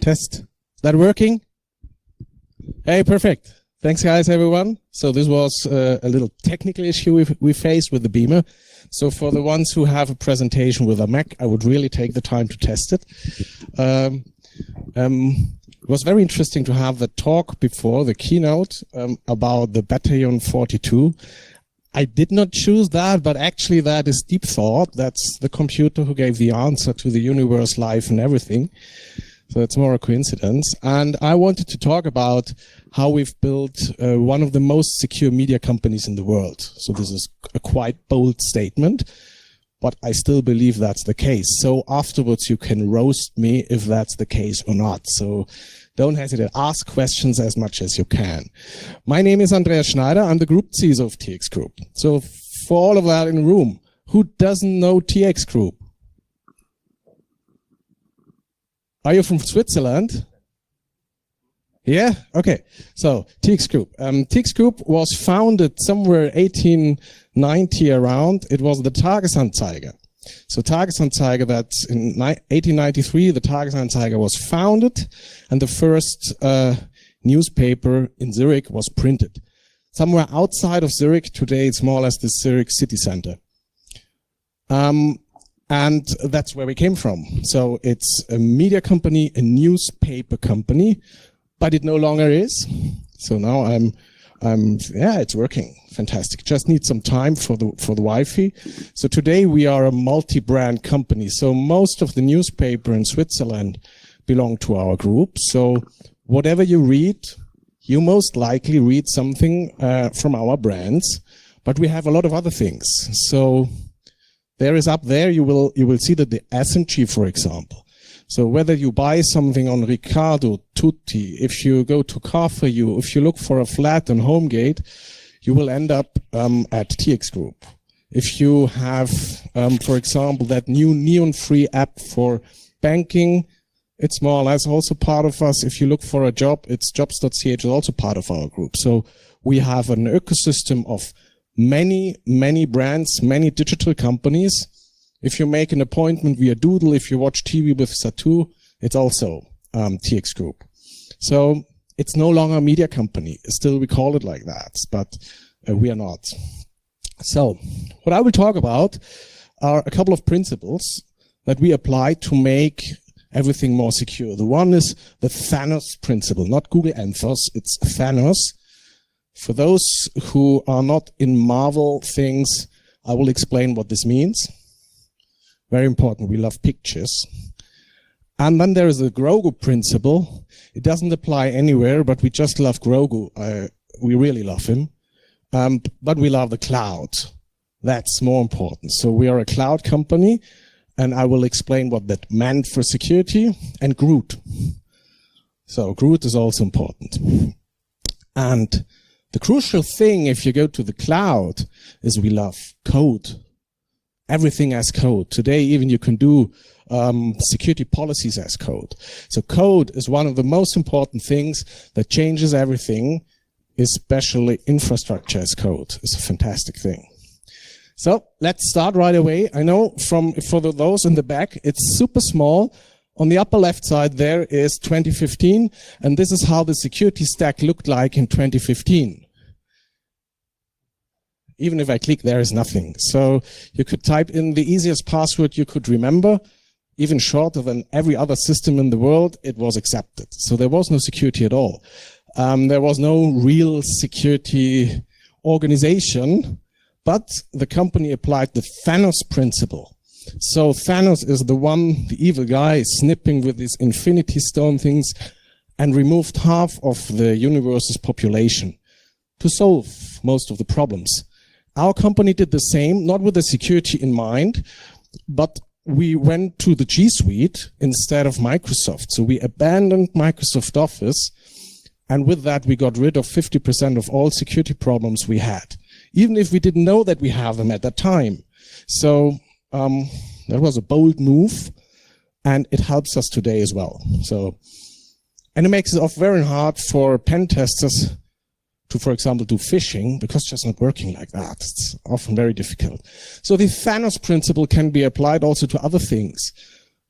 Test. Is that working? Hey, perfect. Thanks, guys, everyone. So this was a little technical issue we faced with the Beamer. So for the ones who have a presentation with a Mac, I would really take the time to test it. It was very interesting to have the talk before, the keynote, about the Battalion 42. I did not choose that, but actually that is deep thought. That's the computer who gave the answer to the universe, life, and everything. So it's more a coincidence. And I wanted to talk about how we've built one of the most secure media companies in the world. So this is a quite bold statement, but I still believe that's the case. So afterwards you can roast me if that's the case or not. So don't hesitate, ask questions as much as you can. My name is Andreas Schneider. I'm the Group CISO of TX Group. So for all of that in the room, who doesn't know TX Group? Are you from Switzerland? Yeah? Okay. So, TX Group. TX Group was founded somewhere 1890 around. It was the Tagesanzeiger. So Tagesanzeiger, that's in 1893, the Tagesanzeiger was founded and the first newspaper in Zurich was printed. Somewhere outside of Zurich, today it's more or less the Zurich city center. And that's where we came from. So it's a media company, a newspaper company, but it no longer is. So now yeah, it's working. Fantastic. Just need some time for the Wi-Fi. So today we are a multi-brand company. So most of the newspaper in Switzerland belong to our group. So whatever you read, you most likely read something from our brands, but we have a lot of other things. So there is up there, you will see that the SMG, for example. So whether you buy something on Riccardo, Tutti, if you go to Car For You, if you look for a flat on Homegate, you will end up at TX Group. If you have, for example, that new neon-free app for banking, it's more or less also part of us. If you look for a job, it's jobs.ch is also part of our group. So we have an ecosystem of many, many brands, many digital companies. If you make an appointment via Doodle, if you watch TV with Satu, it's also TX Group. So it's no longer a media company. Still, we call it like that, but we are not. So what I will talk about are a couple of principles that we apply to make everything more secure. The one is the Thanos principle, not Google Anthos, it's Thanos. For those who are not in Marvel things, I will explain what this means. Very important, we love pictures. And then there is the Grogu principle. It doesn't apply anywhere, but we just love Grogu. We really love him. But we love the cloud. That's more important. So we are a cloud company, and I will explain what that meant for security. And Groot. So Groot is also important. And the crucial thing, if you go to the cloud, is we love code. Everything as code. Today, even you can do security policies as code. So code is one of the most important things that changes everything, especially infrastructure as code. It's a fantastic thing. So let's start right away. I know for those in the back, it's super small. On the upper left side, there is 2015, and this is how the security stack looked like in 2015. Even if I click, there is nothing. So you could type in the easiest password you could remember, even shorter than every other system in the world, it was accepted. So there was no security at all. There was no real security organization, but the company applied the Thanos principle. So Thanos is the one, the evil guy, snipping with his infinity stone things and removed half of the universe's population to solve most of the problems. Our company did the same, not with the security in mind, but we went to the G Suite instead of Microsoft. So we abandoned Microsoft Office, and with that we got rid of 50% of all security problems we had, even if we didn't know that we have them at that time. So that was a bold move, and it helps us today as well. So, and it makes it very hard for pen testers to, for example, do phishing, because it's just not working like that. It's often very difficult. So the Thanos principle can be applied also to other things,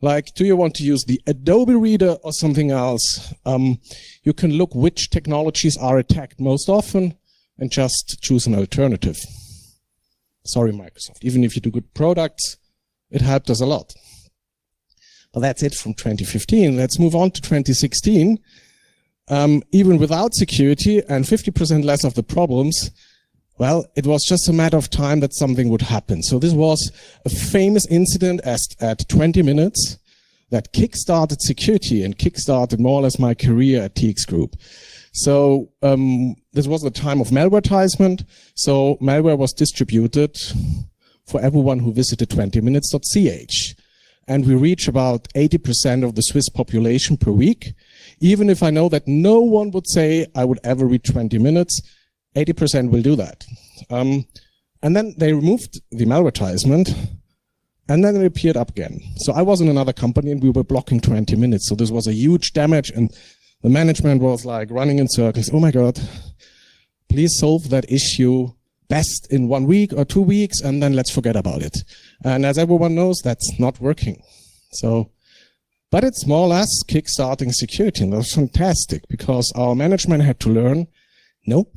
Like, do you want to use the Adobe Reader or something else? You can look which technologies are attacked most often and just choose an alternative. Sorry, Microsoft. Even if you do good products, it helped us a lot. Well, that's it from 2015. Let's move on to 2016. Even without security and 50% less of the problems, well, it was just a matter of time that something would happen. So this was a famous incident at 20 minutes that kickstarted security and kickstarted more or less my career at TX Group. So this was the time of malvertisement. So malware was distributed for everyone who visited 20minutes.ch. And we reach about 80% of the Swiss population per week. Even if I know that no one would say I would ever read 20 minutes, 80% will do that. And then they removed the malvertisement, and then it appeared up again. So I was in another company and we were blocking 20 minutes. So this was a huge damage, and the management was like running in circles. Oh my God, please solve that issue best in 1 week or 2 weeks, and then let's forget about it. And as everyone knows, that's not working. So, but it's more or less kickstarting security, and that was fantastic because our management had to learn, no,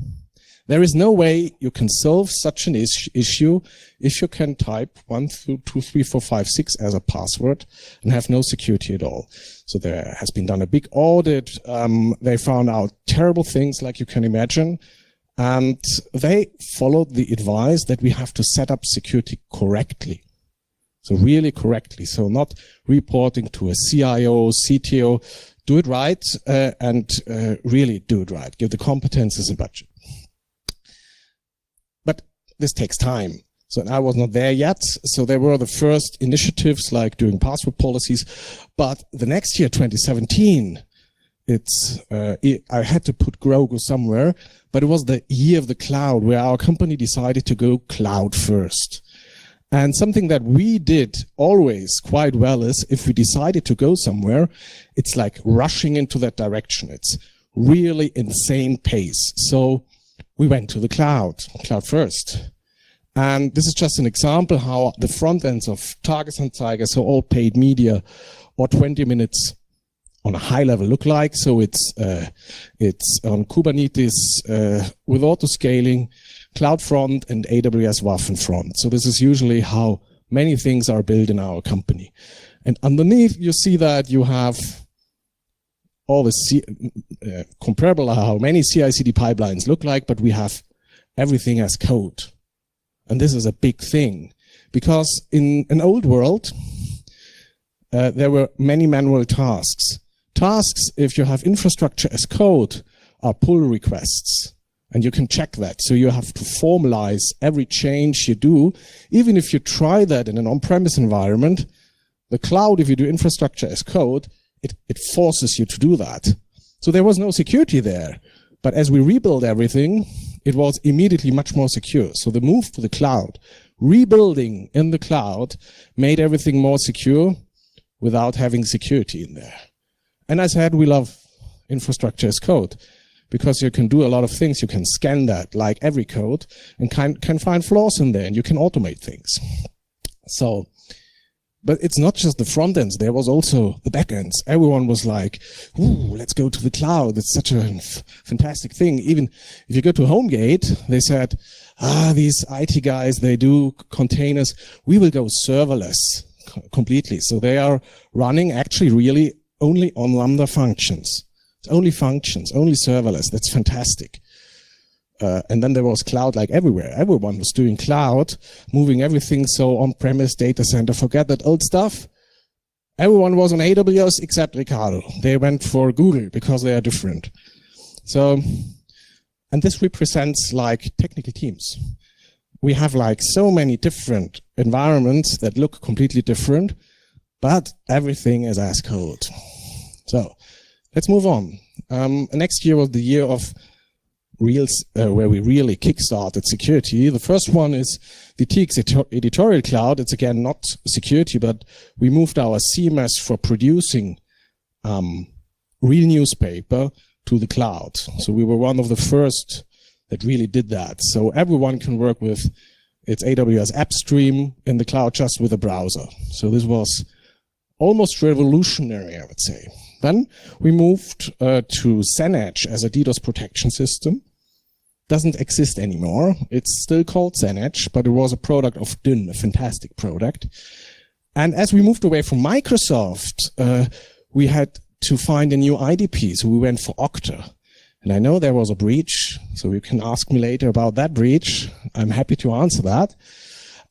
there is no way you can solve such an issue if you can type 1, 2, 3, 4, 5, 6 as a password and have no security at all. So there has been done a big audit. They found out terrible things like you can imagine. And they followed the advice that we have to set up security correctly. So really correctly. So not reporting to a CIO, CTO. Do it right and really do it right. Give the competences a budget. But this takes time. So I was not there yet. So there were the first initiatives like doing password policies. But the next year, 2017, I had to put Grogu somewhere, but it was the year of the cloud where our company decided to go cloud first. And something that we did always quite well is if we decided to go somewhere, it's like rushing into that direction. It's really insane pace. So we went to the cloud first. And this is just an example how the front ends of Tagesanzeiger, so all paid media, or 20 minutes on a high level look like. So it's on Kubernetes with auto scaling, CloudFront, and AWS Waffenfront. So this is usually how many things are built in our company. And underneath you see that you have all the comparable how many CI/CD pipelines look like, but we have everything as code. And this is a big thing because in an old world, there were many manual tasks. Tasks, if you have infrastructure as code, are pull requests. And you can check that. So you have to formalize every change you do. Even if you try that in an on-premise environment, the cloud, if you do infrastructure as code, it forces you to do that. So there was no security there. But as we rebuild everything, it was immediately much more secure. So the move to the cloud, rebuilding in the cloud, made everything more secure without having security in there. And I said, we love infrastructure as code because you can do a lot of things. You can scan that like every code and can find flaws in there, and you can automate things. So, but it's not just the front ends. There was also the back ends. Everyone was like, ooh, let's go to the cloud. It's such a fantastic thing. Even if you go to HomeGate, they said, these IT guys, they do containers. We will go serverless completely. So they are running actually really only on Lambda functions. It's only functions, only serverless. That's fantastic. And then there was cloud like everywhere. Everyone was doing cloud, moving everything. So on-premise data center, forget that old stuff. Everyone was on AWS except Ricardo. They went for Google because they are different. So, and this represents like technical teams. We have like so many different environments that look completely different, but everything is as code. So let's move on. Next year was the year of where we really kickstarted security. The first one is the TX editorial cloud. It's again not security, but we moved our CMS for producing real newspaper to the cloud. So we were one of the first that really did that. So everyone can work with its AWS AppStream in the cloud just with a browser. So this was almost revolutionary, I would say. Then we moved to ZenEdge as a DDoS protection system. Doesn't exist anymore. It's still called ZenEdge, but it was a product of Dyn, a fantastic product. And as we moved away from Microsoft, we had to find a new IDP, so we went for Okta. And I know there was a breach, so you can ask me later about that breach. I'm happy to answer that.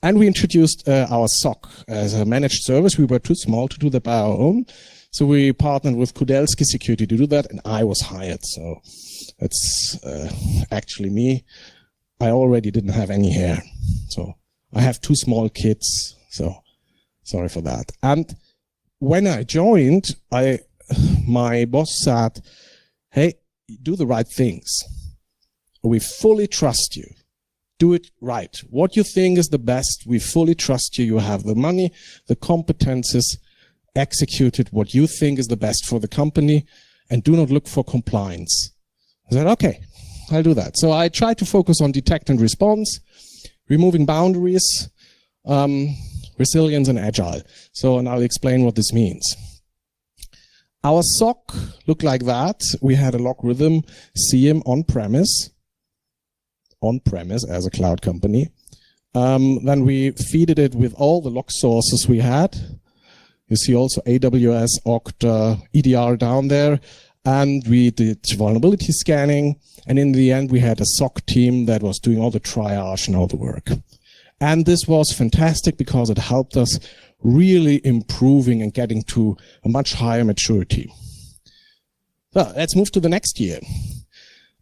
And we introduced our SOC as a managed service. We were too small to do that by our own. So we partnered with Kudelski Security to do that, and I was hired. So it's actually me. I already didn't have any hair. So I have 2 small kids, so sorry for that. And when I joined, my boss said, hey, do the right things. We fully trust you. Do it right. What you think is the best, we fully trust you. You have the money, the competences, executed what you think is the best for the company, and do not look for compliance. I said, okay, I'll do that. So I tried to focus on detect and response, removing boundaries, resilience and agile. So, and I'll explain what this means. Our SOC looked like that. We had a logarithm CM on-premise as a cloud company. Then we feeded it with all the log sources we had. You see also AWS, Okta, EDR down there. And we did vulnerability scanning. And in the end, we had a SOC team that was doing all the triage and all the work. And this was fantastic because it helped us really improving and getting to a much higher maturity. So let's move to the next year.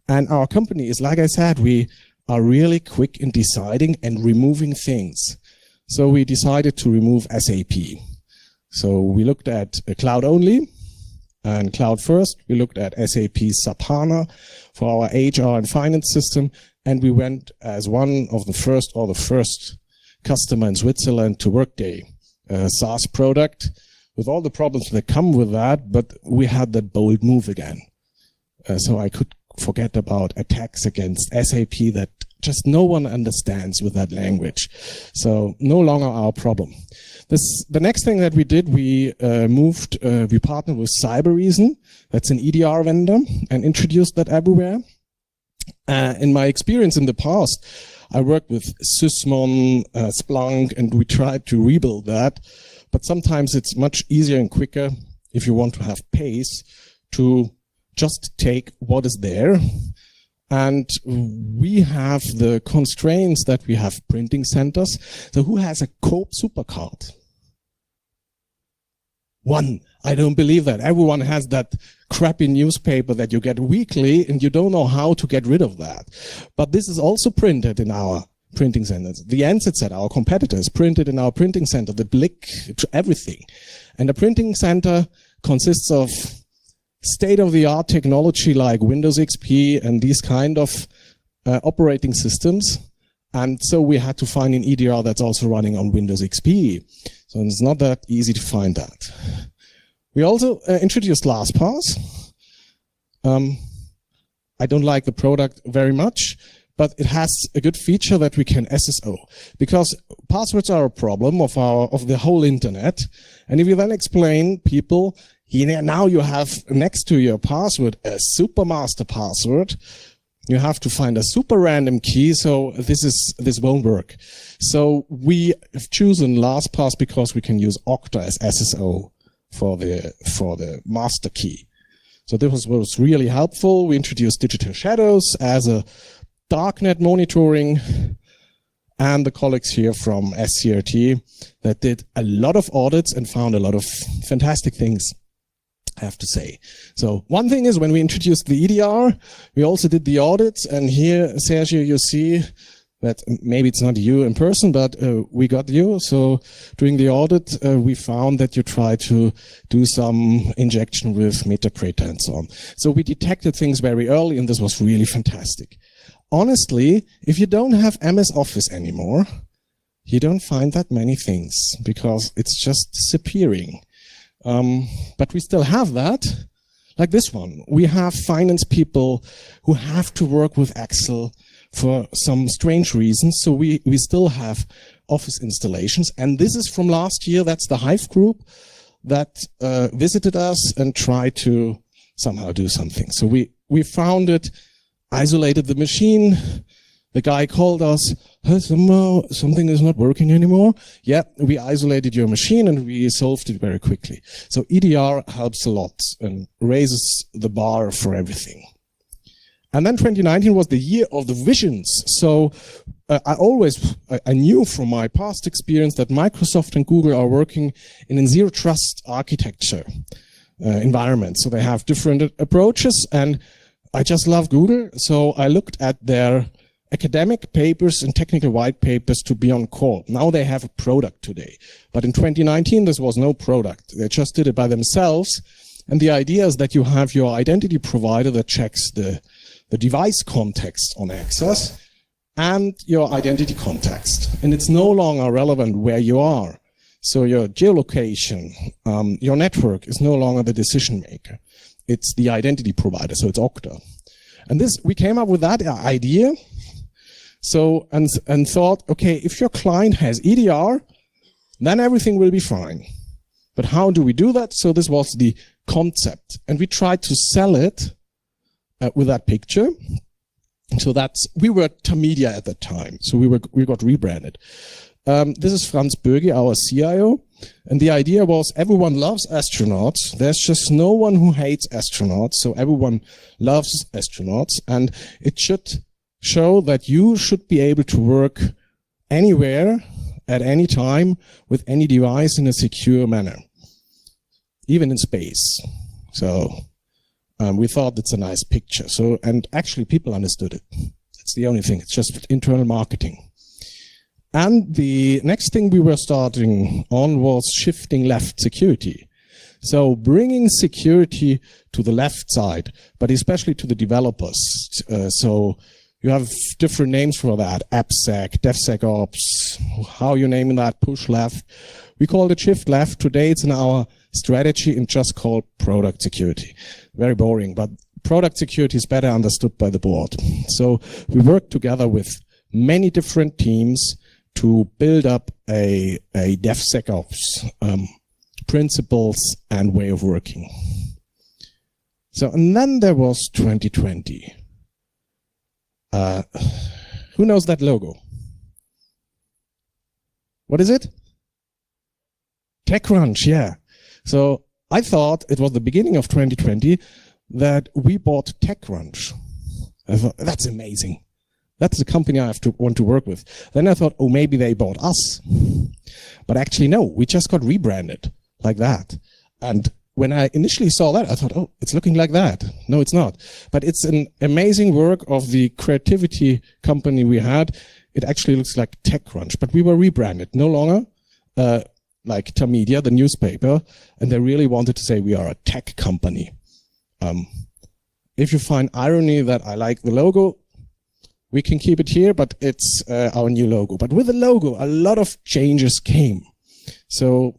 And our company is, like I said, we are really quick in deciding and removing things. So we decided to remove SAP. So we looked at cloud only and cloud first. We looked at SAP SAP HANA for our HR and finance system. And we went as one of the first or the first customer in Switzerland to Workday, a SaaS product with all the problems that come with that. But we had that bold move again. So I could forget about attacks against SAP that just no one understands with that language. So no longer our problem. The next thing that we did, we partnered with Cybereason, that's an EDR vendor, and introduced that everywhere. In my experience in the past, I worked with Sysmon, Splunk, and we tried to rebuild that. But sometimes it's much easier and quicker if you want to have pace to just take what is there. And we have the constraints that we have printing centers. So who has a Coop Supercard? One. I don't believe that. Everyone has that crappy newspaper that you get weekly and you don't know how to get rid of that. But this is also printed in our printing centers. The NZZ set, our competitor, is printed in our printing center, the Blick, everything. And a printing center consists of state-of-the-art technology like Windows XP and these kind of operating systems. And so we had to find an EDR that's also running on Windows XP. So it's not that easy to find that. We also introduced LastPass. I don't like the product very much, but it has a good feature that we can SSO, because passwords are a problem of the whole internet. And if you then explain people, now you have next to your password a super master password, you have to find a super random key, so this won't work. So we have chosen LastPass because we can use Okta as SSO for the master key. So this was really helpful. We introduced Digital Shadows as a darknet monitoring, and the colleagues here from SCRT that did a lot of audits and found a lot of fantastic things, I have to say. So one thing is when we introduced the EDR, we also did the audits, and here, Sergio, you see that maybe it's not you in person, but we got you. So during the audit, we found that you try to do some injection with Metapredator and so on. So we detected things very early, and this was really fantastic. Honestly, if you don't have MS Office anymore, you don't find that many things because it's just disappearing. But we still have that, like this one. We have finance people who have to work with Excel for some strange reasons. So we still have Office installations. And this is from last year. That's the Hive group. that visited us and tried to somehow do something. So we found it, isolated the machine. The guy called us, hey, somehow something is not working anymore. Yeah, we isolated your machine and we solved it very quickly. So EDR helps a lot and raises the bar for everything. And then 2019 was the year of the visions. So I knew from my past experience that Microsoft and Google are working in a zero trust architecture environment. So they have different approaches, and I just love Google. So I looked at their academic papers and technical white papers to be on call. Now they have a product today. But in 2019, this was no product. They just did it by themselves. And the idea is that you have your identity provider that checks the device context on access and your identity context. And it's no longer relevant where you are. So your geolocation, your network is no longer the decision maker. It's the identity provider, so it's Okta. And this, we came up with that idea. So, and thought, okay, if your client has EDR, then everything will be fine. But how do we do that? So this was the concept. And we tried to sell it with that picture. So we were Tamedia at that time. So we got rebranded. This is Franz Böge, our CIO. And the idea was everyone loves astronauts. There's just no one who hates astronauts. So everyone loves astronauts. And it should show that you should be able to work anywhere, at any time, with any device in a secure manner, even in space. So we thought it's a nice picture. So, and actually people understood it. That's the only thing. It's just internal marketing. And the next thing we were starting on was shifting left security. So bringing security to the left side, but especially to the developers. So you have different names for that: AppSec, DevSecOps, how you name that, push left. We called it shift left. Today it's in our strategy and just called product security. Very boring, but product security is better understood by the board. So we work together with many different teams to build up a DevSecOps principles and way of working. So, and then there was 2020. Who knows that logo? What is it? TechCrunch, yeah. So I thought it was the beginning of 2020 that we bought TechCrunch. I thought, that's amazing. That's the company I want to work with. Then I thought, oh, maybe they bought us. But actually, no, we just got rebranded like that. And when I initially saw that, I thought, oh, it's looking like that. No, it's not. But it's an amazing work of the creativity company we had. It actually looks like TechCrunch, but we were rebranded. No longer like Tamedia, the newspaper, and they really wanted to say we are a tech company. If you find irony that I like the logo, we can keep it here, but it's our new logo. But with the logo, a lot of changes came. So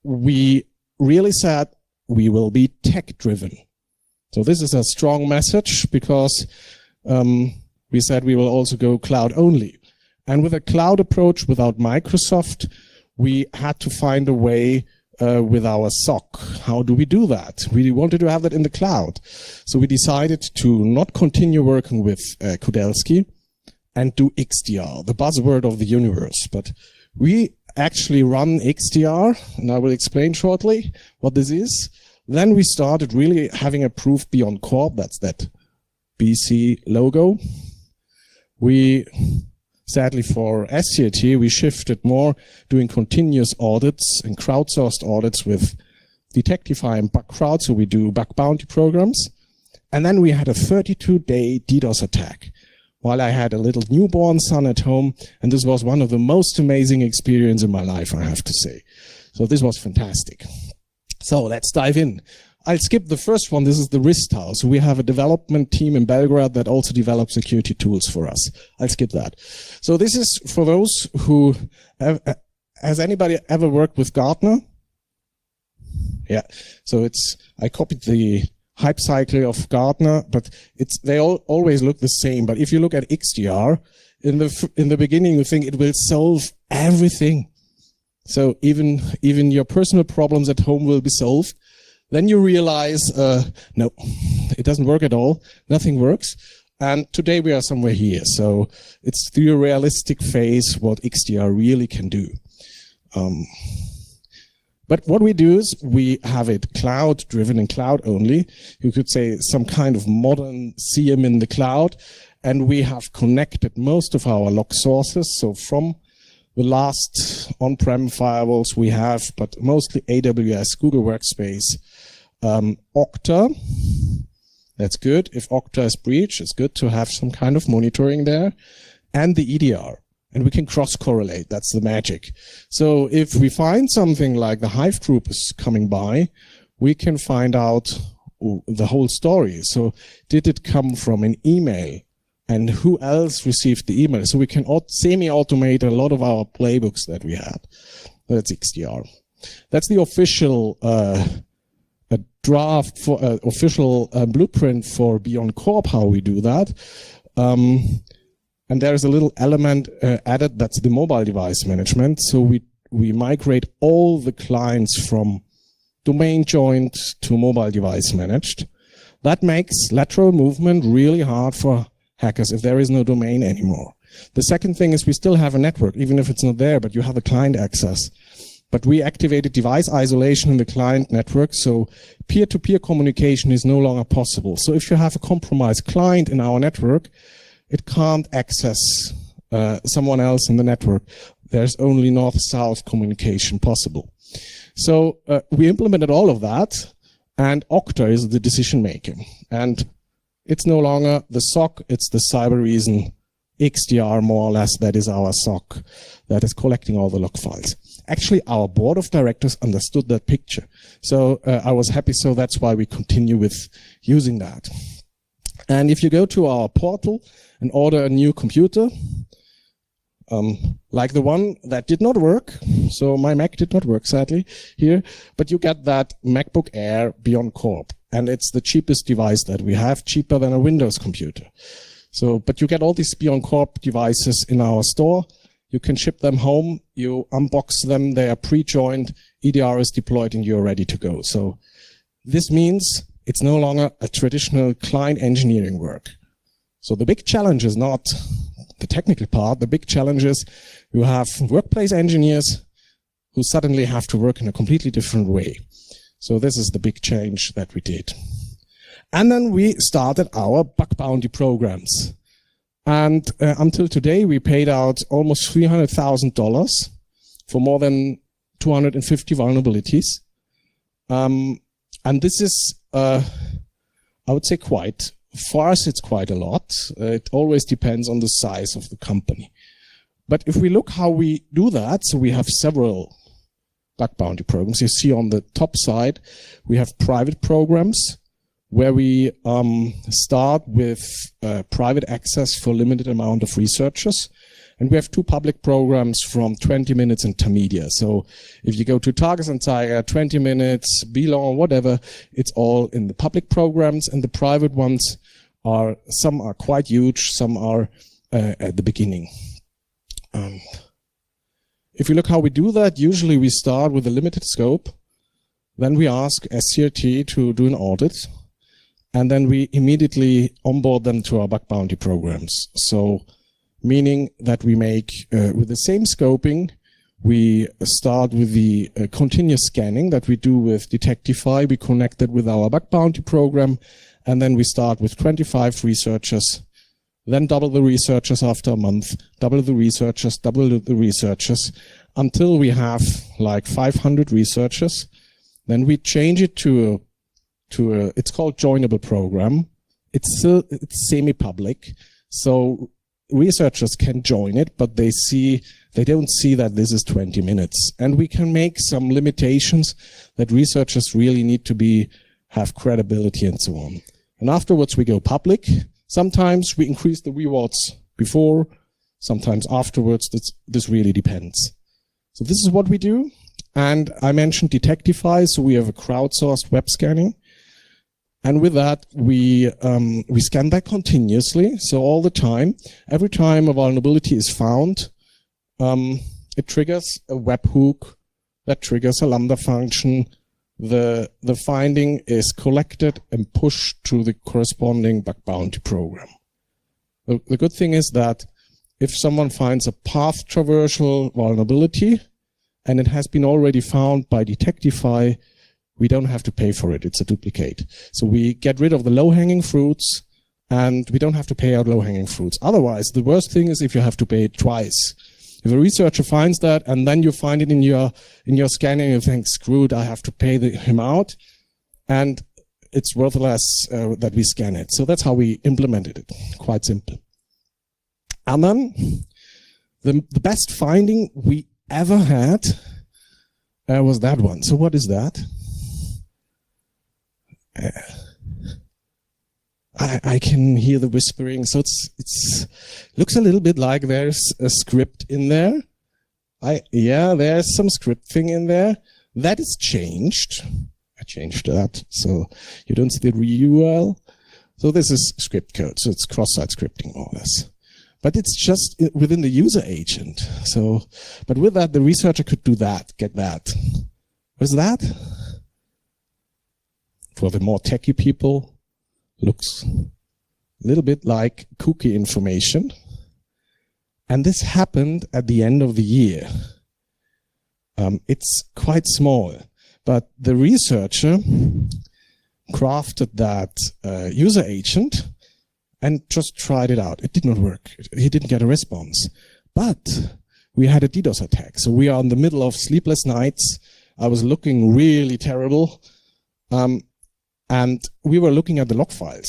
we really said we will be tech-driven. So this is a strong message because we said we will also go cloud-only. And with a cloud approach without Microsoft, we had to find a way with our SOC. How do we do that? We wanted to have that in the cloud. So we decided to not continue working with Kudelski and do XDR, the buzzword of the universe. But we actually run XDR, and I will explain shortly what this is. Then we started really having a proof beyond corp. That's that BC logo. We sadly for SCIT, we shifted more doing continuous audits and crowdsourced audits with Detectify and BugCrowd, so we do bug bounty programs. And then we had a 32-day DDoS attack while I had a little newborn son at home, and this was one of the most amazing experiences in my life, I have to say. So this was fantastic. So let's dive in. I'll skip the first one. This is the Wrist House. We have a development team in Belgrade that also develops security tools for us. I'll skip that. So this is for those who has anybody ever worked with Gartner? Yeah. So I copied the hype cycle of Gartner, but they always look the same. But if you look at XDR, in the beginning you think it will solve everything. So even your personal problems at home will be solved. Then you realize, no, it doesn't work at all. Nothing works. And today we are somewhere here. So it's the realistic phase what XDR really can do. But what we do is we have it cloud driven and cloud only. You could say some kind of modern CM in the cloud. And we have connected most of our log sources. So from the last on-prem firewalls we have, but mostly AWS, Google Workspace, Okta. That's good. If Okta is breached, it's good to have some kind of monitoring there. And the EDR. And we can cross-correlate. That's the magic. So if we find something like the Hive group is coming by, we can find out the whole story. So did it come from an email? And who else received the email? So we can semi-automate a lot of our playbooks that we had. That's XDR. That's the official draft for official blueprint for Beyond Corp, how we do that. And there's a little element added, that's the mobile device management. So we migrate all the clients from domain joined to mobile device managed. That makes lateral movement really hard for hackers if there is no domain anymore. The second thing is we still have a network, even if it's not there, but you have a client access. But we activated device isolation in the client network, so peer-to-peer communication is no longer possible. So if you have a compromised client in our network, it can't access someone else in the network. There's only north-south communication possible. So we implemented all of that, and Okta is the decision maker. And it's no longer the SOC, it's the cyber reason XDR, more or less, that is our SOC that is collecting all the log files. Actually, our board of directors understood that picture. So I was happy, so that's why we continue with using that. And if you go to our portal and order a new computer, like the one that did not work, so my Mac did not work, sadly, here, but you get that MacBook Air Beyond Corp. And it's the cheapest device that we have, cheaper than a Windows computer. So, but you get all these Beyond Corp devices in our store. You can ship them home, you unbox them, they are pre-joined, EDR is deployed, and you're ready to go. So this means it's no longer a traditional client engineering work. So the big challenge is not the technical part. The big challenge is you have workplace engineers who suddenly have to work in a completely different way. So this is the big change that we did. And then we started our bug bounty programs. And until today, we paid out almost $300,000 for more than 250 vulnerabilities. And this is, I would say, for us, it's quite a lot. It always depends on the size of the company. But if we look how we do that, so we have several bug bounty programs. You see on the top side, we have private programs where we start with private access for limited amount of researchers. And we have two public programs from 20 minutes intermediate. So if you go to Tagesanzeiger, 20 minutes, Belong, whatever, it's all in the public programs, and the private ones some are quite huge, some are at the beginning. If you look how we do that, usually we start with a limited scope. Then we ask SCRT to do an audit. And then we immediately onboard them to our bug bounty programs. So meaning that we make, with the same scoping, we start with the continuous scanning that we do with Detectify. We connect it with our bug bounty program. And then we start with 25 researchers, then double the researchers after a month, double the researchers, until we have like 500 researchers. Then we change it to it's called joinable program. It's semi-public. So researchers can join it, but they don't see that this is 20 minutes. And we can make some limitations that researchers really need to have credibility and so on. And afterwards we go public. Sometimes we increase the rewards before, sometimes afterwards. This really depends. So this is what we do. And I mentioned Detectify, so we have a crowdsourced web scanning. And with that, we scan that continuously, so all the time. Every time a vulnerability is found, it triggers a webhook that triggers a Lambda function. The finding is collected and pushed to the corresponding bug bounty program. The good thing is that if someone finds a path traversal vulnerability and it has been already found by Detectify, we don't have to pay for it. It's a duplicate. So we get rid of the low-hanging fruits and we don't have to pay out low-hanging fruits. Otherwise, the worst thing is if you have to pay it twice. If a researcher finds that and then you find it in your scanning, you think, screw it, I have to pay him out, and it's worthless that we scan it. So that's how we implemented it. Quite simple. And then the best finding we ever had was that one. So what is that? I can hear the whispering, so it's looks a little bit like there's a script in there. Yeah, there's some script thing in there. That is changed. I changed that, so you don't see the URL. So this is script code, so it's cross-site scripting more or less. But it's just within the user agent. So, but with that, the researcher could do that, get that. What's that? For the more techie people, looks a little bit like cookie information. And this happened at the end of the year. It's quite small, but the researcher crafted that user agent and just tried it out. It did not work. He didn't get a response. But we had a DDoS attack. So we are in the middle of sleepless nights. I was looking really terrible. And we were looking at the log files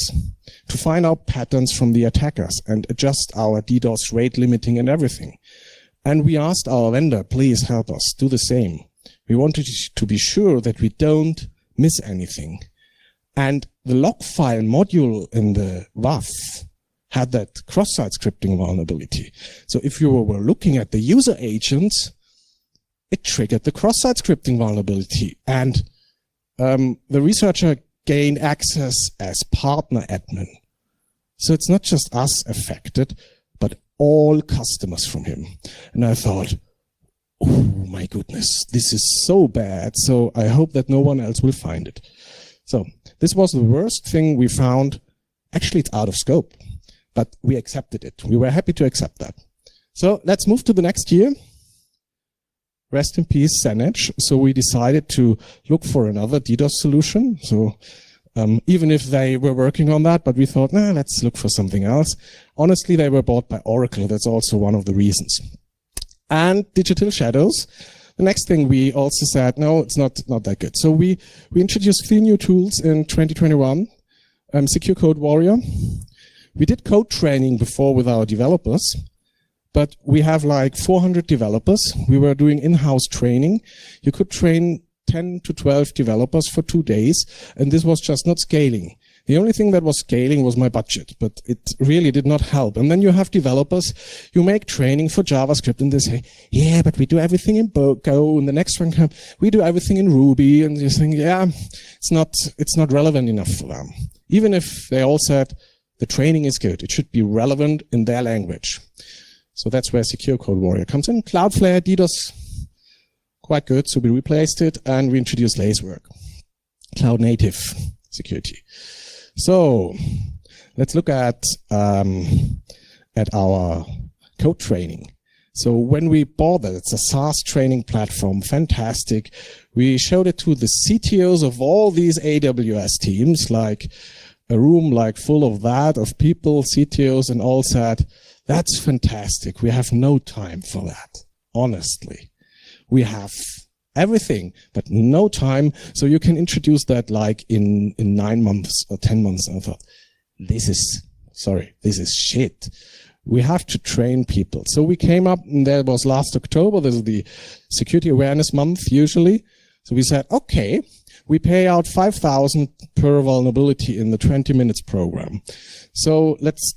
to find out patterns from the attackers and adjust our DDoS rate limiting and everything. And we asked our vendor, please help us do the same. We wanted to be sure that we don't miss anything. And the log file module in the WAF had that cross-site scripting vulnerability. So if you were looking at the user agents, it triggered the cross-site scripting vulnerability. And the researcher gained access as partner admin. So it's not just us affected, but all customers from him. And I thought, oh my goodness, this is so bad. So I hope that no one else will find it. So this was the worst thing we found. Actually, it's out of scope, but we accepted it. We were happy to accept that. So let's move to the next year. Rest in peace, Sanesh. So we decided to look for another DDoS solution. So even if they were working on that, but we thought, nah, let's look for something else. Honestly, they were bought by Oracle. That's also one of the reasons. And Digital Shadows. The next thing we also said, no, it's not that good. So we introduced 3 new tools in 2021. Secure Code Warrior. We did code training before with our developers. But we have like 400 developers. We were doing in-house training. You could train 10 to 12 developers for 2 days, and this was just not scaling. The only thing that was scaling was my budget, but it really did not help. And then you have developers, you make training for JavaScript, and they say, yeah, but we do everything in Go, and the next one comes, we do everything in Ruby, and you think, yeah, it's not relevant enough for them. Even if they all said, the training is good, it should be relevant in their language. So that's where Secure Code Warrior comes in. Cloudflare, DDoS, quite good. So we replaced it and we introduced Lacework, cloud native security. So let's look at our code training. So when we bought that, it's a SaaS training platform, fantastic. We showed it to the CTOs of all these AWS teams, like a room like full of that, of people, CTOs, and all said, that's fantastic. We have no time for that. Honestly, we have everything, but no time. So you can introduce that like in 9 months or 10 months. And I thought, this is shit. We have to train people. So we came up, and that was last October. This is the Security Awareness Month usually. So we said, okay, we pay out 5,000 per vulnerability in the 20 minutes program. So let's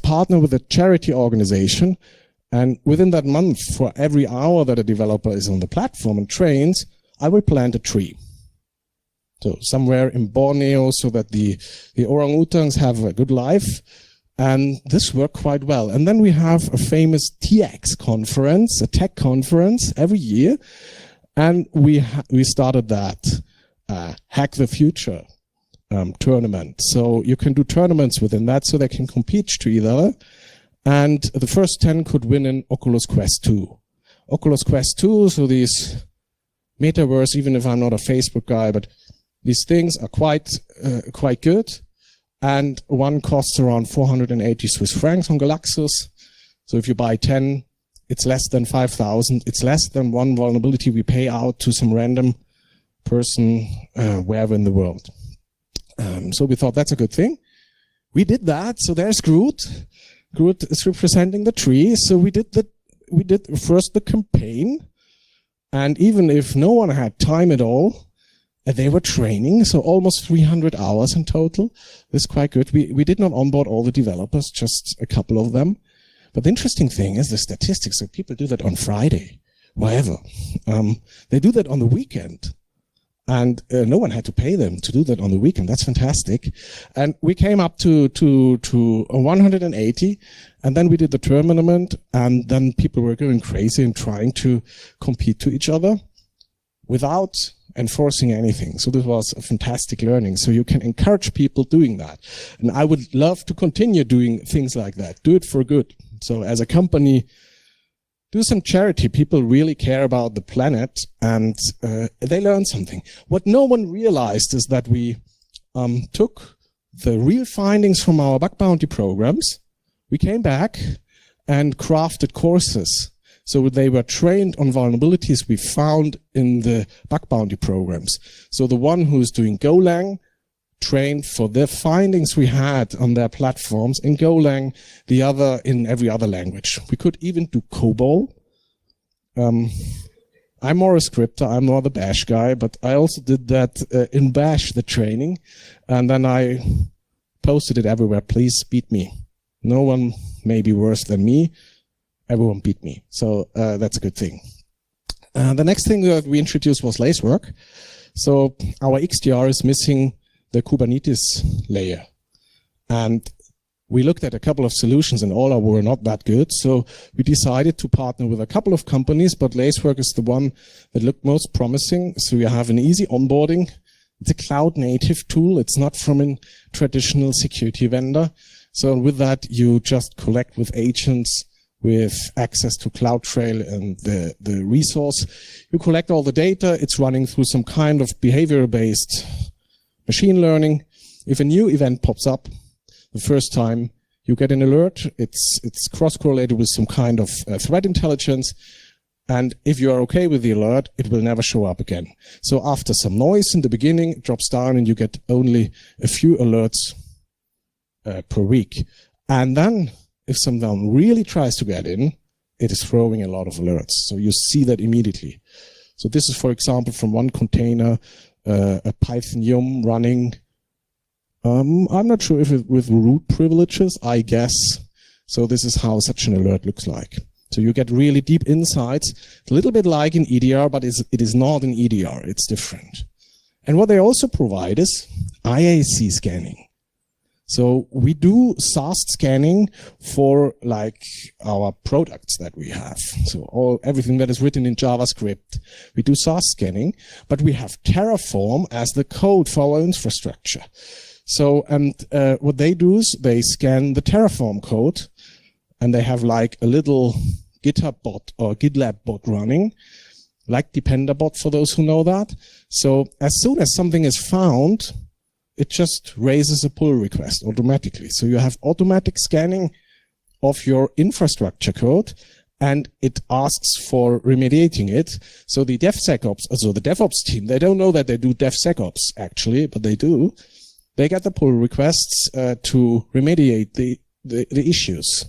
partner with a charity organization. And within that month, for every hour that a developer is on the platform and trains, I will plant a tree. So somewhere in Borneo, so that the orangutans have a good life. And this worked quite well. And then we have a famous TX conference, a tech conference every year. And we started that Hack the Future tournament. So you can do tournaments within that so they can compete to each other. And the first 10 could win an Oculus Quest 2. Oculus Quest 2, so these metaverse, even if I'm not a Facebook guy, but these things are quite good. And one costs around 480 Swiss francs on Galaxus. So if you buy 10, it's less than 5,000. It's less than one vulnerability we pay out to some random person wherever in the world. So we thought that's a good thing. We did that. So there's Groot. Groot is representing the tree. So we did first the campaign. And even if no one had time at all, they were training, so almost 300 hours in total. This is quite good. We did not onboard all the developers, just a couple of them. But the interesting thing is the statistics. So people do that on Friday, wherever. They do that on the weekend. And no one had to pay them to do that on the weekend. That's fantastic. And we came up to 180. And then we did the tournament. And then people were going crazy and trying to compete to each other without enforcing anything. So this was a fantastic learning. So you can encourage people doing that. And I would love to continue doing things like that. Do it for good. So as a company, do some charity. People really care about the planet and they learn something. What no one realized is that we took the real findings from our bug bounty programs. We came back and crafted courses. So they were trained on vulnerabilities we found in the bug bounty programs. So the one who's doing Golang trained for the findings we had on their platforms in Golang, the other in every other language. We could even do COBOL. I'm more a scripter, I'm more the Bash guy, but I also did that in Bash, the training. And then I posted it everywhere, please beat me. No one may be worse than me. Everyone beat me. So that's a good thing. The next thing that we introduced was Lacework. So our XDR is missing the Kubernetes layer. And we looked at a couple of solutions and all were not that good. So we decided to partner with a couple of companies, but Lacework is the one that looked most promising. So you have an easy onboarding. It's a cloud native tool. It's not from a traditional security vendor. So with that, you just collect with agents with access to CloudTrail and the resource. You collect all the data. It's running through some kind of behavior-based machine learning. If a new event pops up, the first time you get an alert, it's cross-correlated with some kind of threat intelligence. And if you are okay with the alert, it will never show up again. So after some noise in the beginning, it drops down and you get only a few alerts per week. And then if someone really tries to get in, it is throwing a lot of alerts. So you see that immediately. So this is, for example, from one container, a Python yum running. I'm not sure if it with root privileges, I guess. So this is how such an alert looks like. So you get really deep insights. It's a little bit like in EDR, but it is not in EDR. It's different. And what they also provide is IAC scanning. So we do SAST scanning for like our products that we have. So everything that is written in JavaScript, we do SAST scanning, but we have Terraform as the code for our infrastructure. So, and what they do is they scan the Terraform code and they have like a little GitHub bot or GitLab bot running, like DependerBot for those who know that. So as soon as something is found, it just raises a pull request automatically. So you have automatic scanning of your infrastructure code and it asks for remediating it. So the DevSecOps, also the DevOps team, they don't know that they do DevSecOps actually, but they do. They get the pull requests to remediate the issues.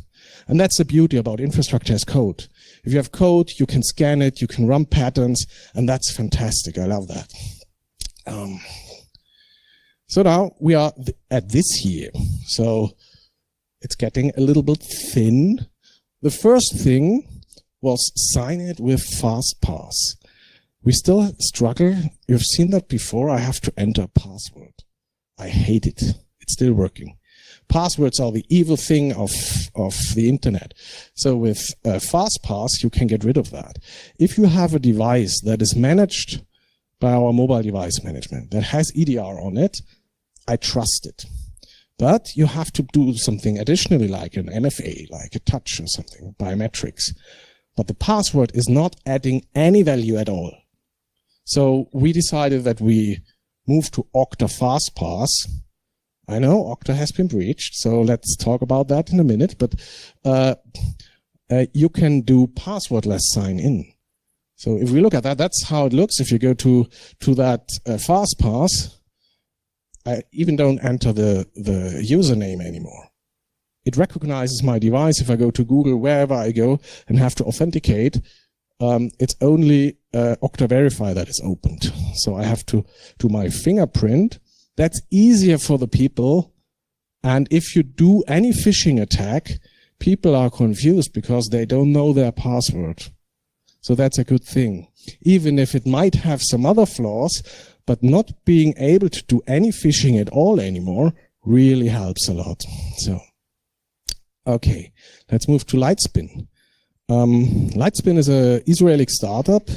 And that's the beauty about infrastructure as code. If you have code, you can scan it, you can run patterns, and that's fantastic. I love that. So now we are at this year. So it's getting a little bit thin. The first thing was sign it with FastPass. We still struggle. You've seen that before. I have to enter a password. I hate it. It's still working. passwords are the evil thing of the internet. So with FastPass, you can get rid of that. If you have a device that is managed by our mobile device management, that has EDR on it, I trust it. But you have to do something additionally, like an MFA, like a touch or something, biometrics. But the password is not adding any value at all. So we decided that we move to Okta FastPass. I know Okta has been breached, so let's talk about that in a minute. But you can do passwordless sign in. So if we look at that, that's how it looks. If you go to that FastPass, I even don't enter the username anymore. It recognizes my device. If I go to Google, wherever I go and have to authenticate, it's only Okta Verify that is opened. So I have to do my fingerprint. That's easier for the people. And if you do any phishing attack, people are confused because they don't know their password. So that's a good thing. Even if it might have some other flaws, but not being able to do any phishing at all anymore really helps a lot. So, okay, let's move to Lightspin. Lightspin is an Israeli startup,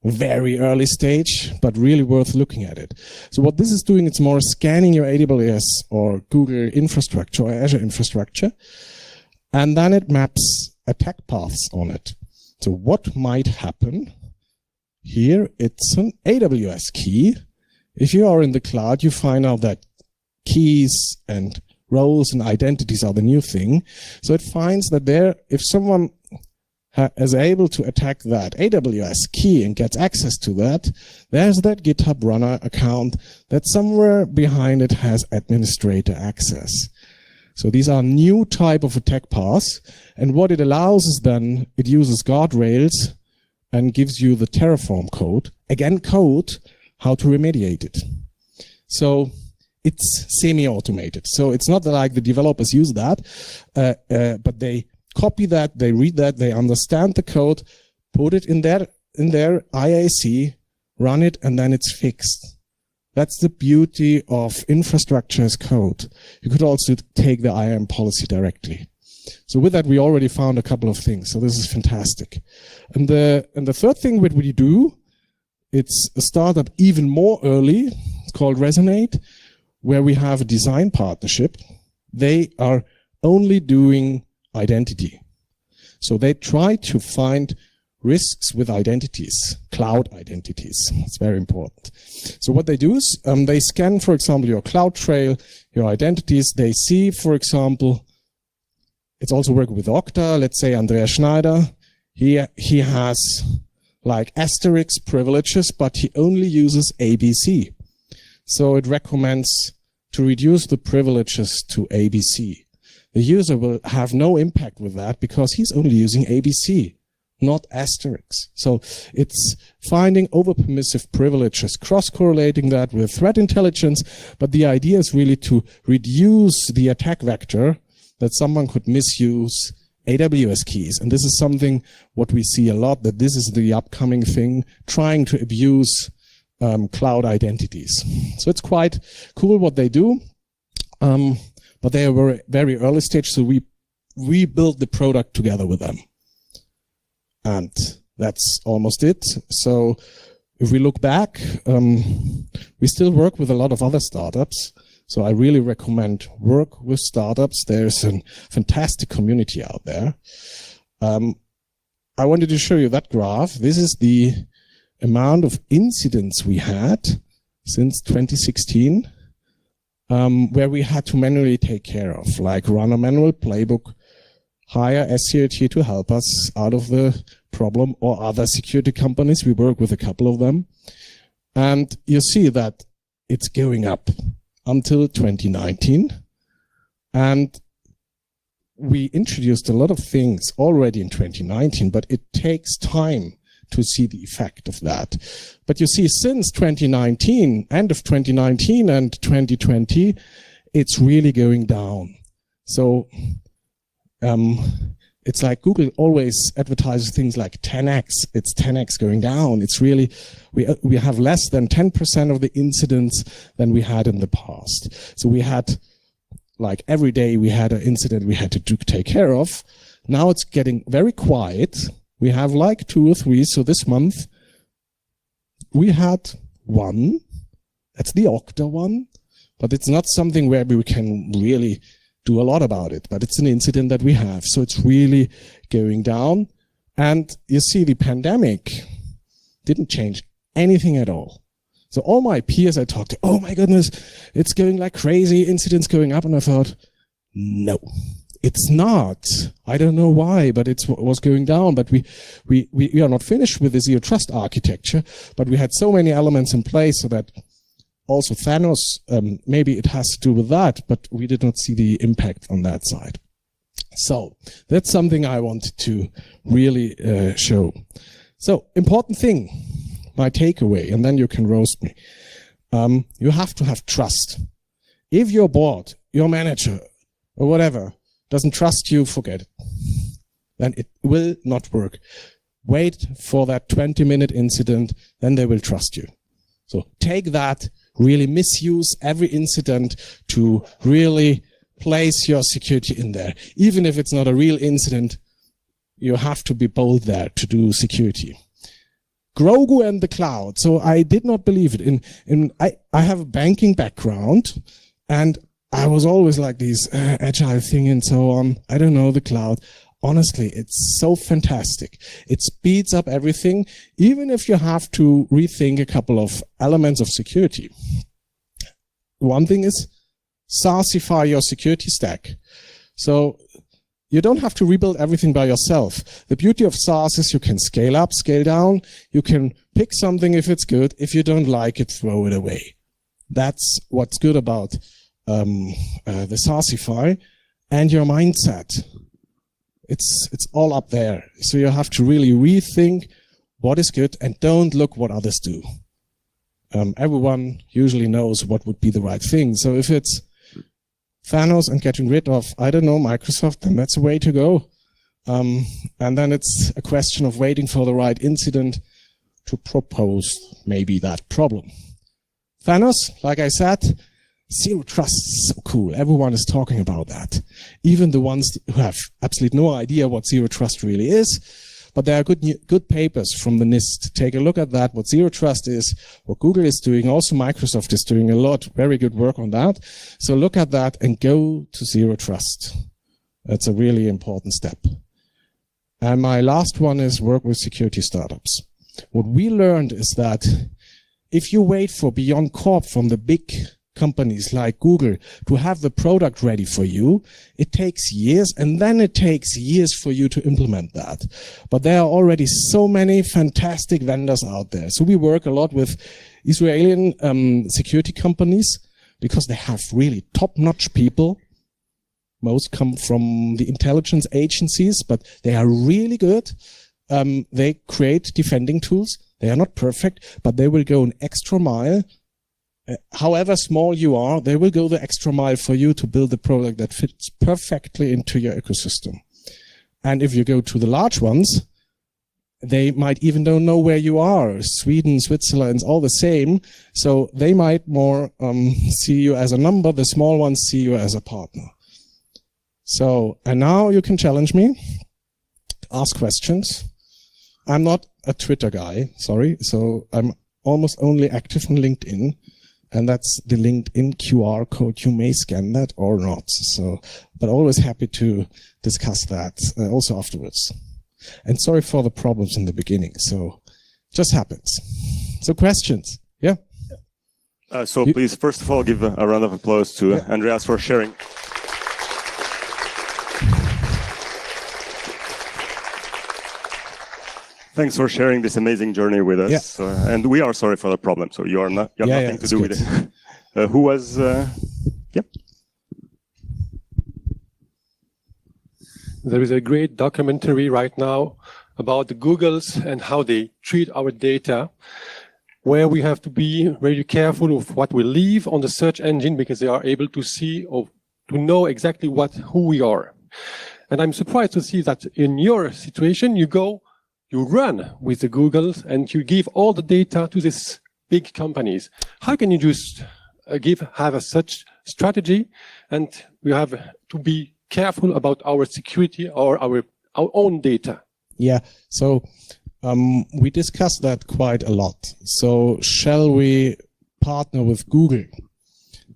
very early stage, but really worth looking at it. So what this is doing, it's more scanning your AWS or Google infrastructure or Azure infrastructure, and then it maps attack paths on it. So what might happen? Here, it's an AWS key. If you are in the cloud, you find out that keys and roles and identities are the new thing. So it finds that there, if someone is able to attack that AWS key and gets access to that, there's that GitHub runner account that somewhere behind it has administrator access. So these are new type of attack paths. And what it allows is then it uses guardrails and gives you the Terraform code, again code, how to remediate it. So it's semi-automated. So it's not like the developers use that, but they copy that, they read that, they understand the code, put it in their IAC, run it, and then it's fixed. That's the beauty of infrastructure as code. You could also take the IAM policy directly. So with that, we already found a couple of things. So this is fantastic. And the third thing that we do, it's a startup even more early. It's called Resonate, where we have a design partnership. They are only doing identity. So they try to find risks with identities, cloud identities. It's very important. So what they do is they scan, for example, your CloudTrail, your identities. They see, for example, it's also working with Okta. Let's say Andreas Schneider. He has like asterisk privileges, but he only uses ABC. So it recommends to reduce the privileges to ABC. The user will have no impact with that because he's only using ABC, not asterisks. So it's finding over-permissive privileges, cross-correlating that with threat intelligence, but the idea is really to reduce the attack vector that someone could misuse AWS keys. And this is something what we see a lot, that this is the upcoming thing, trying to abuse cloud identities. So it's quite cool what they do. But they are very early stage, so we built the product together with them. And that's almost it. So if we look back, we still work with a lot of other startups. So I really recommend work with startups. There's a fantastic community out there. I wanted to show you that graph. This is the amount of incidents we had since 2016. Where we had to manually take care of, like run a manual playbook, hire SCRT to help us out of the problem, or other security companies. We work with a couple of them. And you see that it's going up until 2019. And we introduced a lot of things already in 2019, but it takes time to see the effect of that. But you see, since 2019, end of 2019 and 2020, it's really going down. So it's like Google always advertises things like 10x. It's 10x going down. It's really, we have less than 10% of the incidents than we had in the past. So we had like every day we had an incident we had to take care of. Now it's getting very quiet. We have like 2 or 3. So this month we had 1. That's the Okta one, but it's not something where we can really do a lot about it, but it's an incident that we have. So it's really going down. And you see, the pandemic didn't change anything at all. So all my peers I talked to, oh my goodness, it's going like crazy, incidents going up. And I thought, no, it's not. I don't know why, but it was going down. But we are not finished with the zero trust architecture, but we had so many elements in place so that also Thanos, maybe it has to do with that, but we did not see the impact on that side. So that's something I wanted to really show. So important thing, my takeaway, and then you can roast me. You have to have trust. If your board, your manager, or whatever doesn't trust you, forget it. Then it will not work. Wait for that 20-minute incident, then they will trust you. So take that, really misuse every incident to really place your security in there. Even if it's not a real incident, you have to be bold there to do security. Grogu and the cloud. So I did not believe it. I have a banking background, and I was always like these agile thing and so on. I don't know the cloud. Honestly, it's so fantastic. It speeds up everything, even if you have to rethink a couple of elements of security. One thing is SaaSify your security stack. So you don't have to rebuild everything by yourself. The beauty of SaaS is you can scale up, scale down. You can pick something if it's good. If you don't like it, throw it away. That's what's good about the SaaSify and your mindset. It's all up there. So you have to really rethink what is good and don't look what others do. Everyone usually knows what would be the right thing. So if it's Thanos and getting rid of, I don't know, Microsoft, then that's a way to go. And then it's a question of waiting for the right incident to propose maybe that problem. Thanos, like I said, zero trust is so cool. Everyone is talking about that. Even the ones who have absolutely no idea what zero trust really is. But there are good papers from the NIST. Take a look at that, what zero trust is, what Google is doing. Also Microsoft is doing a lot, very good work on that. So look at that and go to zero trust. That's a really important step. And my last one is work with security startups. What we learned is that if you wait for Beyond Corp from the big companies like Google to have the product ready for you, it takes years, and then it takes years for you to implement that. But there are already so many fantastic vendors out there. So we work a lot with Israeli security companies because they have really top-notch people. Most come from the intelligence agencies, but they are really good. They create defending tools. They are not perfect, but they will go an extra mile. However small you are, they will go the extra mile for you to build a product that fits perfectly into your ecosystem. And if you go to the large ones, they might even don't know where you are. Sweden, Switzerland, all the same. So they might more see you as a number. The small ones see you as a partner. So, and now you can challenge me, ask questions. I'm not a Twitter guy, sorry. So I'm almost only active on LinkedIn. And that's the LinkedIn QR code. You may scan that or not. So, but always happy to discuss that also afterwards. And sorry for the problems in the beginning. So, just happens. So, questions? Yeah. So please, first of all, give a round of applause to Andreas for sharing. Thanks for sharing this amazing journey with us. Yeah. And we are sorry for the problem. So you are not, you have nothing to do with it. Who was, There is a great documentary right now about the Googles and how they treat our data, where we have to be very careful of what we leave on the search engine because they are able to see or to know exactly who we are. And I'm surprised to see that in your situation, you run with the Googles and you give all the data to these big companies. How can you just have a such strategy, and we have to be careful about our security or our own data. Yeah, so we discussed that quite a lot. So shall we partner with Google?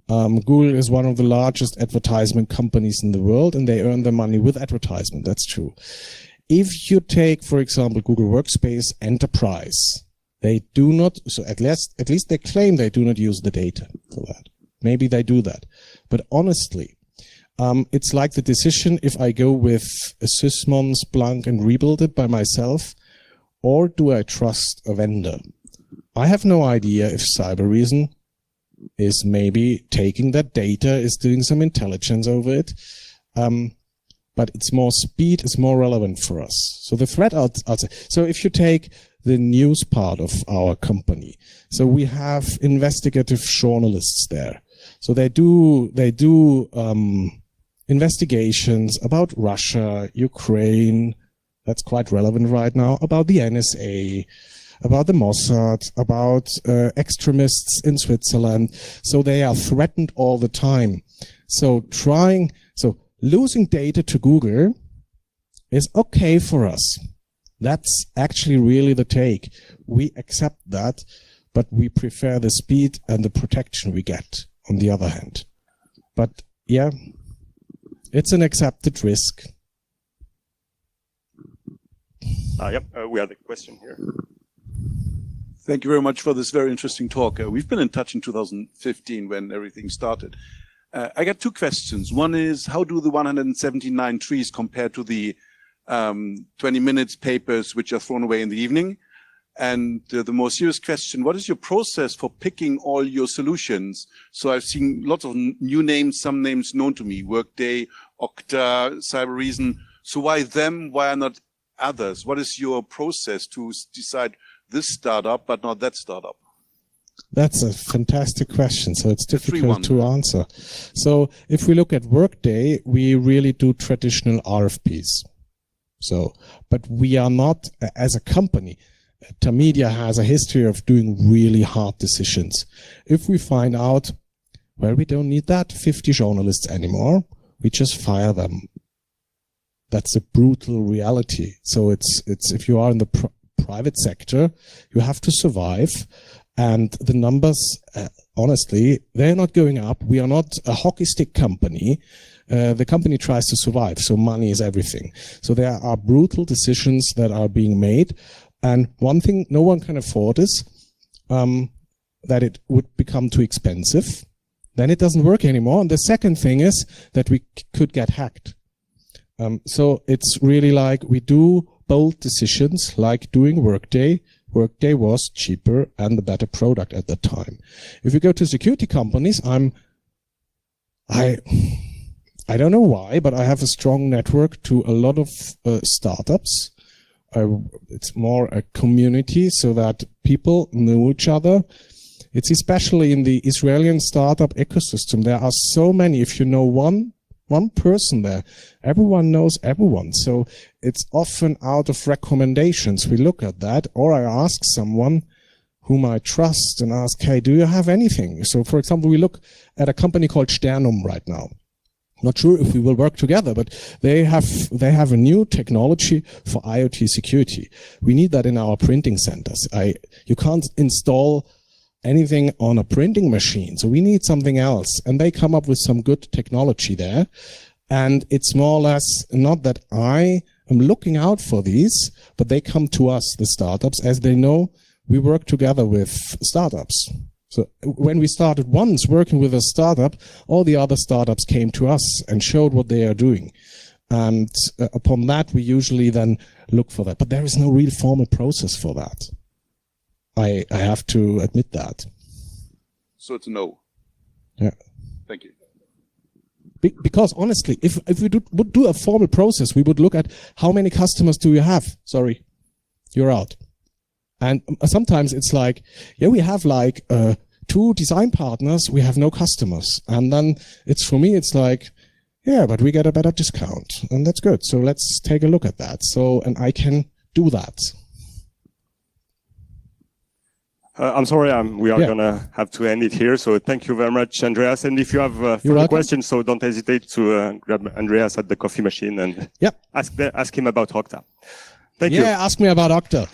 Google is one of the largest advertisement companies in the world, and they earn their money with advertisement. That's true. If you take, for example, Google Workspace Enterprise, they do not, so at least they claim they do not use the data for that. Maybe they do that. But honestly, it's like the decision if I go with a Sysmon, Splunk and rebuild it by myself, or do I trust a vendor? I have no idea if Cybereason is maybe taking that data, is doing some intelligence over it. But it's more speed is more relevant for us. So the threat outside. So if you take the news part of our company, so we have investigative journalists there. So they do investigations about Russia, Ukraine. That's quite relevant right now. About the NSA, about the Mossad, about extremists in Switzerland. So they are threatened all the time. So losing data to Google is okay for us. That's actually really the take. We accept that, but we prefer the speed and the protection we get on the other hand. But yeah, it's an accepted risk. Yep, we had a question here. Thank you very much for this very interesting talk. We've been in touch in 2015 when everything started. I got two questions. One is, how do the 179 trees compare to the 20 minutes papers which are thrown away in the evening? And the more serious question, what is your process for picking all your solutions? So I've seen lots of new names, some names known to me, Workday, Okta, Cybereason. So why them? Why not others? What is your process to decide this startup but not that startup? That's a fantastic question. So it's difficult to answer. So if we look at Workday, we really do traditional RFPs. So, but we are not, as a company, Tamedia has a history of doing really hard decisions. If we find out, well, we don't need that 50 journalists anymore, we just fire them. That's a brutal reality. So it's if you are in the private sector, you have to survive. And the numbers, honestly, they're not going up. We are not a hockey stick company. The company tries to survive, so money is everything. So there are brutal decisions that are being made. And one thing no one can afford is that it would become too expensive. Then it doesn't work anymore. And the second thing is that we could get hacked. So it's really like we do bold decisions, like doing Workday. Workday was cheaper and the better product at the time. If you go to security companies, I don't know why, but I have a strong network to a lot of startups. It's more a community so that people know each other. It's especially in the Israeli startup ecosystem. There are so many. If you know one person there, everyone knows everyone. So it's often out of recommendations. We look at that, or I ask someone whom I trust and ask, hey, do you have anything? So for example, we look at a company called Sternum right now. Not sure if we will work together, but they have a new technology for IoT security. We need that in our printing centers. You can't install anything on a printing machine. So we need something else. And they come up with some good technology there. And it's more or less not that I am looking out for these, but they come to us, the startups, as they know we work together with startups. So when we started once working with a startup, all the other startups came to us and showed what they are doing. And upon that, we usually then look for that. But there is no real formal process for that. I have to admit that. So it's a no. Yeah. Thank you. Because honestly, if we would do a formal process, we would look at how many customers do you have? Sorry, you're out. And sometimes it's like, yeah, we have like 2 design partners, we have no customers. And then for me, it's like, yeah, but we get a better discount. And that's good. So let's take a look at that. So, and I can do that. I'm sorry, we are going to have to end it here. So thank you very much, Andreas. And if you have further questions, so don't hesitate to grab Andreas at the coffee machine and ask him about Okta. Thank you. Yeah, ask me about Okta.